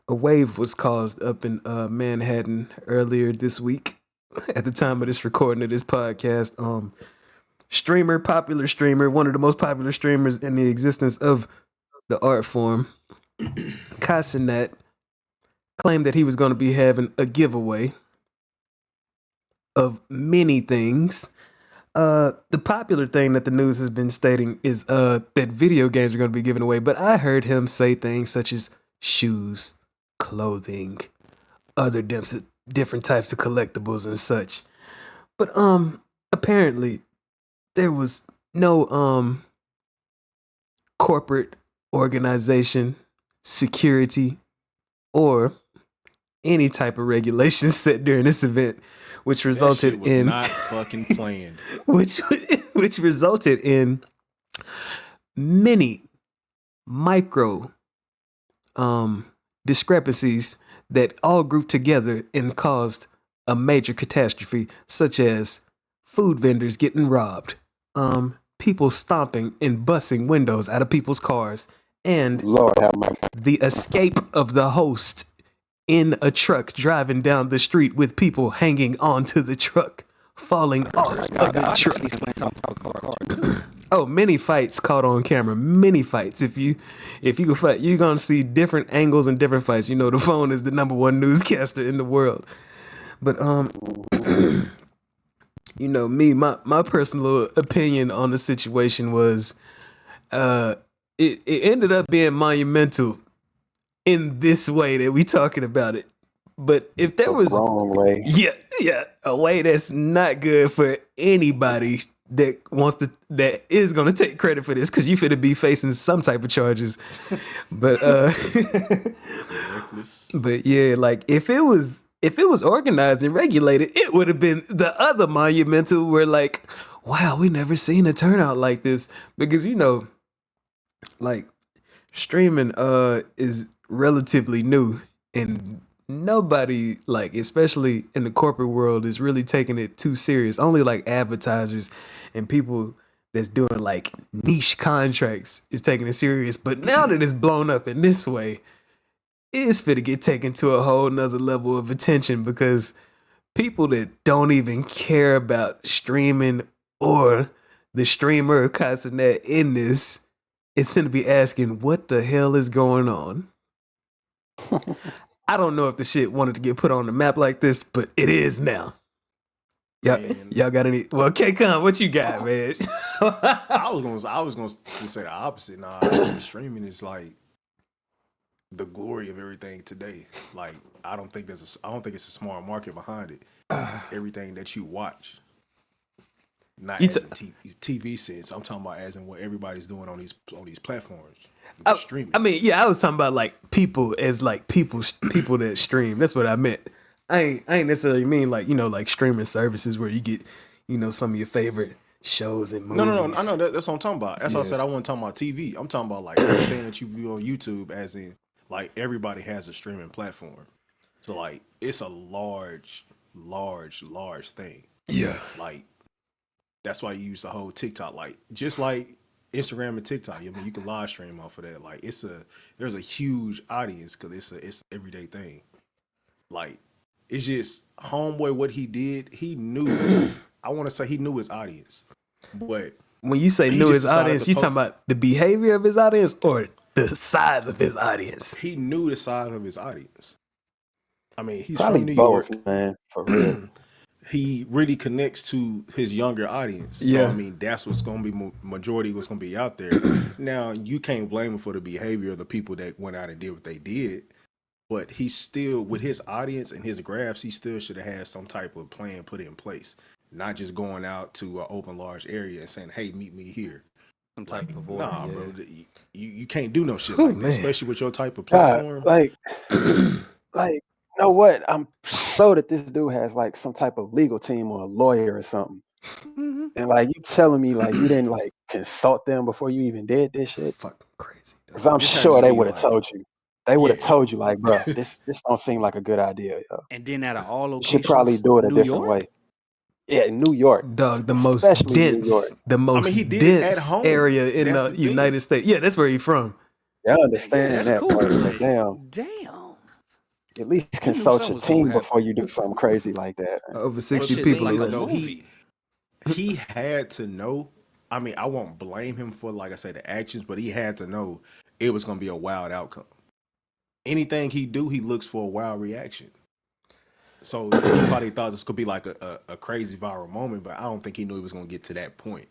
A wave was caused up in Manhattan earlier this week. At the time of this recording of this podcast, popular streamer, one of the most popular streamers in the existence of the art form, Cenat, claimed that he was going to be having a giveaway of many things. The popular thing that the news has been stating is that video games are going to be given away, but I heard him say things such as shoes, clothing, other different types of collectibles and such. But apparently there was no corporate organization, security, or any type of regulation set during this event, which resulted that shit was in not fucking planned. which resulted in many micro discrepancies that all grouped together and caused a major catastrophe, such as food vendors getting robbed, people stomping and busting windows out of people's cars, and Lord have mercy. the escape of the host in a truck driving down the street with people hanging onto the truck, falling off of the truck. Oh, many fights caught on camera. Many fights. If you can fight, you're gonna see different angles and different fights. You know, the phone is the number one newscaster in the world. But you know, my personal opinion on the situation was it ended up being monumental in this way that we talking about it. But if there was wrong way, a way that's not good for anybody that is gonna take credit for this, because you finna be facing some type of charges. But but yeah, like if it was organized and regulated, it would have been the other monumental where like, wow, we never seen a turnout like this. Because you know, like streaming is relatively new, and nobody, like especially in the corporate world, is really taking it too serious. Only like advertisers and people that's doing like niche contracts is taking it serious. But now that it's blown up in this way, it's fit to get taken to a whole nother level of attention, because people that don't even care about streaming or the streamer Casanet in this, it's going to be asking, what the hell is going on? I don't know if the shit wanted to get put on the map like this, but it is now. Y'all got any? Well, K-Con, what you got, man? I was gonna say the opposite. Nah, streaming is like the glory of everything today. Like, I don't think it's a smart market behind it. It's everything that you watch. Not as in TV sense. I'm talking about as in what everybody's doing on these platforms. Streaming. I mean, yeah, I was talking about like people as like people that stream. That's what I meant. I ain't necessarily mean like, you know, like streaming services where you get, you know, some of your favorite shows and movies. No. I know that's what I'm talking about. That's why I said I wasn't talking about TV. I'm talking about like everything that you view on YouTube, as in like everybody has a streaming platform. So like it's a large thing. Yeah. Like that's why you use the whole TikTok. Like just like Instagram and TikTok. I mean, you can live stream off of that. Like there's a huge audience because it's an everyday thing. Like it's just homeboy what he did. He knew. I want to say he knew his audience, but when you say knew his audience, you talking about the behavior of his audience or the size of his audience? He knew the size of his audience. I mean, he's probably from New both, York, man. For real. He really connects to his younger audience. Yeah. So, I mean, that's what's going to be majority what's going to be out there. Now, you can't blame him for the behavior of the people that went out and did what they did. But he still, with his audience and his graphs, he still should have had some type of plan put in place. Not just going out to an open, large area and saying, hey, meet me here. Some type of order, nah, yeah. bro. You can't do no shit like that, especially with your type of God, platform. like, you know what? I'm sure that this dude has like some type of legal team or a lawyer or something. Mm-hmm. And like you telling me like you didn't like consult them before you even did this shit? Fucking crazy. Because I'm This has sure to they be would have like- told you. They would have Yeah. told you like, bro, this don't seem like a good idea, yo. And then out of all You locations, should probably do it a New different York? way. Yeah, in New York. Dog, the most Especially New dense, York. the most he did it at dense home. area in That's the the United States. Yeah, that's where he's from. I understand That's that cool. part, but Like, damn. damn. at least You knew consult something your was gonna team before happen. you do something crazy like that. Over Well, 60 the Shit people looked thing like is, a arrested. though, movie. he had to know. I mean, I won't blame him for, like I say, the actions, but he had to know it was going to be a wild outcome. Anything he do, he looks for a wild reaction. So he probably thought this could be like a crazy viral moment, but I don't think he knew he was going to get to that point.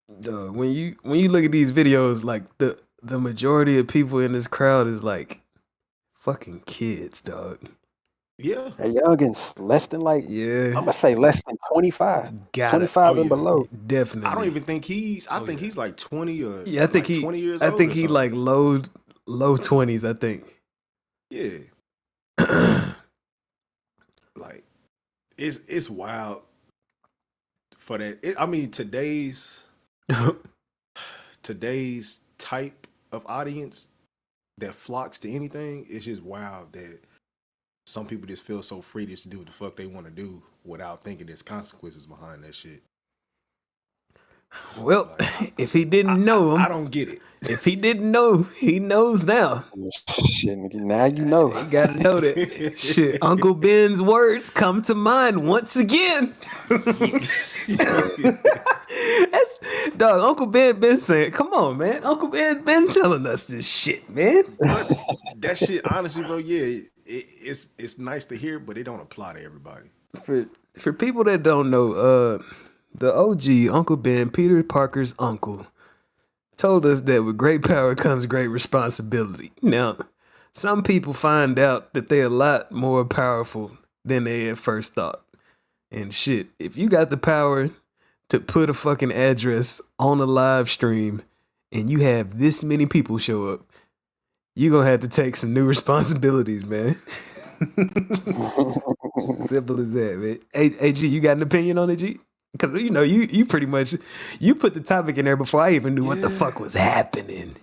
When you look at these videos, like the majority of people in this crowd is like fucking kids, dog. Yeah. They're youngins, less than like, I'm Yeah, going to say less than 25. got it. 25 Oh, and yeah. below. Definitely. I don't even think I Oh, think yeah. he's like 20 or Yeah, I think like 20 years I old. think or he something. like low 20s. I think. Yeah. Like it's wild for that. I mean, today's type of audience that flocks to anything, it's just wild that some people just feel so free to just do what the fuck they want to do without thinking there's consequences behind that shit. Well, Like, if he didn't know I him, don't get it. if he didn't know, he knows now. Shit, nigga, now you know. You gotta know that. Shit, Uncle Ben's words come to mind once again. That's dog. Uncle Ben been saying, "Come on, man." Uncle Ben been telling us this shit, man. But that shit, honestly, bro, yeah, it's nice to hear, but it don't apply to everybody. For people that don't know, the OG Uncle Ben, Peter Parker's uncle, told us that with great power comes great responsibility. Now, some people find out that they're a lot more powerful than they at first thought. And shit, if you got the power to put a fucking address on a live stream and you have this many people show up, you're gonna have to take some new responsibilities, man. Simple as that, man. Hey, G, you got an opinion on it, G? Because you pretty much you put the topic in there before I even knew what the fuck was happening.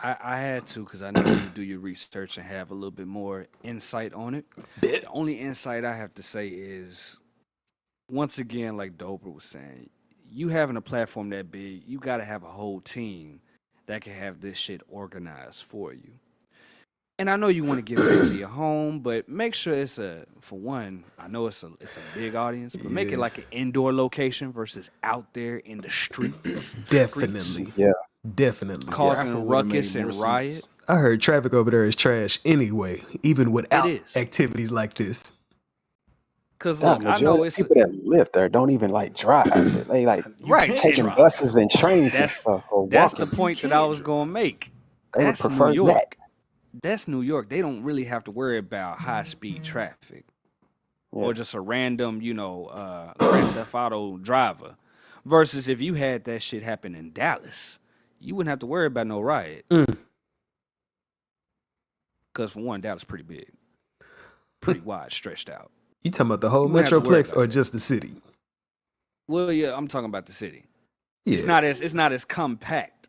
I had to because I know you do your research and have a little bit more insight on it. The only insight I have to say is, once again, like Doper was saying, you having a platform that big, you got to have a whole team that can have this shit organized for you. And I know you want to get back to your home, but make sure it's for one, I know it's a big audience, but make it like an indoor location versus out there in the streets. Definitely. Yeah. Definitely. Causing Raffle would've ruckus made and more riot. sense. I heard traffic over there is trash anyway, even without is. activities like this. Because Nah, look, I majority know of it's people that live there don't even like drive. They like You Right. can't taking drive. buses and trains and That's stuff or that's the walking. point that I was gonna make. They would That's New prefer that. York. That's New York. They don't really have to worry about high speed traffic Yeah. or just a random, Grand Theft Auto driver. Versus if you had that shit happen in Dallas, you wouldn't have to worry about no riot. Because for one, Dallas pretty big, pretty wide, stretched out. You talking about the whole You wouldn't have to worry Metroplex about or that. just the city? Well, yeah, I'm talking about the city. Yeah. It's not as compact,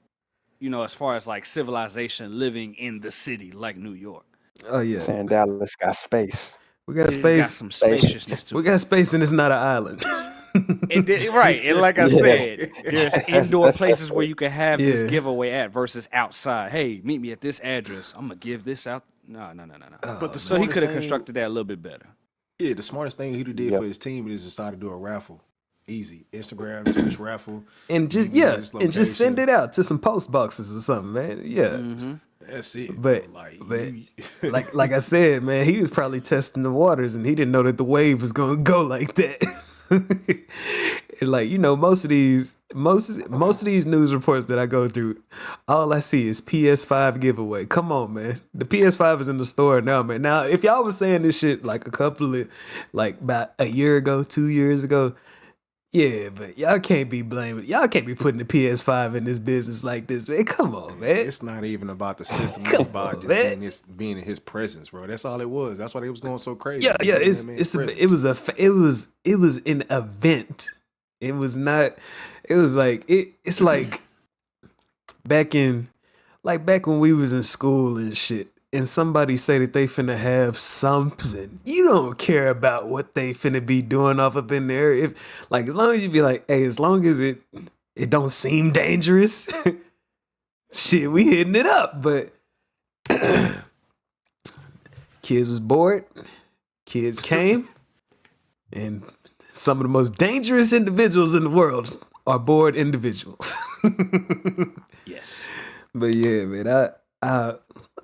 as far as like civilization living in the city like New York. Oh yeah. Saying Dallas got space. We got It's got space. some spaciousness to We it. got space and it's not an island. Right, and like I Yeah. said, there's indoor that's places it. where you can have this Yeah. giveaway at versus outside. Hey, meet me at this address. I'm gonna give this out. No. But the So he smartest could have thing- constructed that a little bit better. Yeah, the smartest thing he'd have did Yep. for his team is decide to do a raffle. Easy. Instagram, Twitch raffle. And just Meet me at this and just send location. it out to some post boxes or something, man. Yeah. That's it. But, bro. like I said, man, he was probably testing the waters and he didn't know that the wave was gonna go like that. And like, most of these news reports that I go through, all I see is PS5 giveaway. Come on, man. The PS5 is in the store now, man. Now, if y'all was saying this shit like about a year ago, 2 years ago, yeah, but y'all can't be blaming. Y'all can't be putting the PS5 in this business like this, man. Come on, man. it's not even about the system. It's Come about on, just man. being in his presence, bro. That's all it was. That's why they was going so crazy. Yeah. Being in It's that man's it was an event. It was not. It was like it's like back when we was in school and shit. And somebody say that they finna have something. You don't care about what they finna be doing off up in there. If like as long as you be like, hey, as long as it don't seem dangerous, shit, we hitting it up. But Kids was bored. Kids came, and some of the most dangerous individuals in the world are bored individuals. Yes. But yeah, man, Yeah,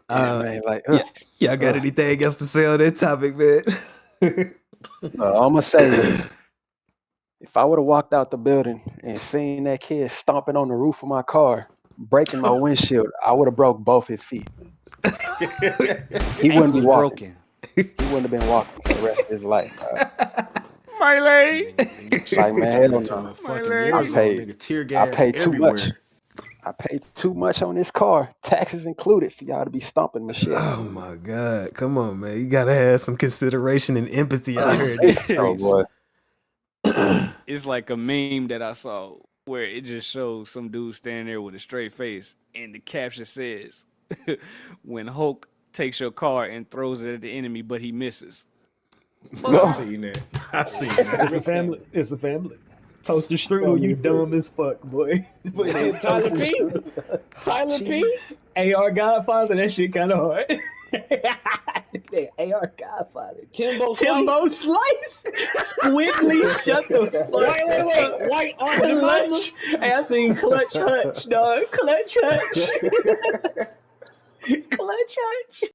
man, like, y'all got anything else to say on that topic, man? I'm gonna say this. If I would have walked out the building and seen that kid stomping on the roof of my car, breaking my windshield, I would have broke both his feet. He wouldn't be Ankles walking. broken. He wouldn't have been walking for the rest of his life. My leg. Like, man, hell Into no. a fucking leg. war I zone, paid- nigga. Tear I gas paid too everywhere. much. I paid too much on this car, taxes included, for y'all to be stomping my shit. Oh my God. Come on, man. You gotta have some consideration and empathy out here in It's these so, streets. boy. It's like a meme that I saw where it just shows some dude standing there with a straight face, and the caption says, "When Hulk takes your car and throws it at the enemy, but he misses." I seen that. I seen that. It's a family. It's a family. Toaster strudel, you dumb as fuck, boy. Tyler P? Tyler P? AR Godfather, that shit kind of hard. AR Godfather. Timbo Timbo Slice. Squiggly, shut the fuck Wait. White Aunt Jemima? Clutch. Hey, I seen Clutch Hutch, dog. Clutch Hutch. Clutch Hutch.